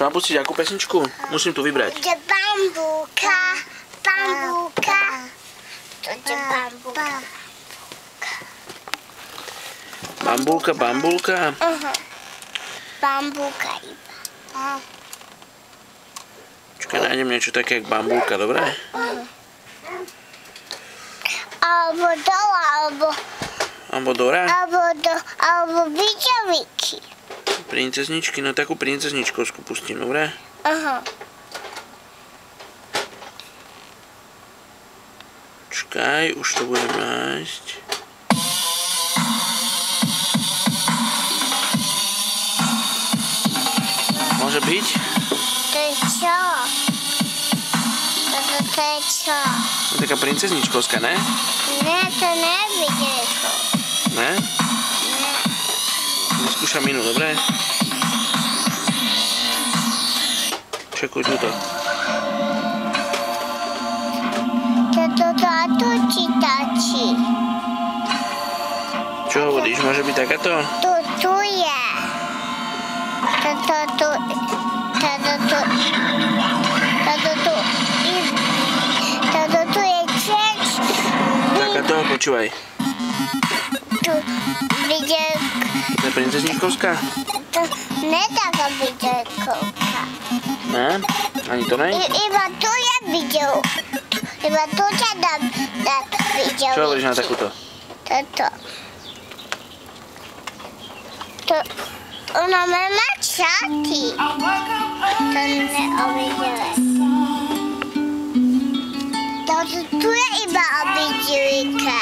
Čo mám pustiť, akú pesničku? Musím tu vybrať. To je bambúka, bambúka. To je bambúka. Bambulka, bambulka. Bambúka iba. Čakaj, nájdem niečo také, jak bambulka, dobre? Alebo Dora, Alebo Dora? alebo Bičoviky. Princezničky, no takú princezničkovskú pustím, dobre? Čakaj, už to budem nájsť. Môže byť? To je čo? To je čo? To je taká princezničkovská, ne? Ne, to nevidíš. Ne? Vyskúšam inú, dobre? Čekuj túto. Toto a tu čítači. Čo hovoríš, môže byť takáto? Tu je. Toto je tiež. Takáto, počúvaj. Tu videl. To je princezničkovská? To ne taká videlkovka. Ne? Ani to ne? Iba tu je videl. Iba tu ťa dám videl. Čo hovoríš na takúto? Toto. To, ona má mať šaty. To neovidele. Tu je iba o vidílke.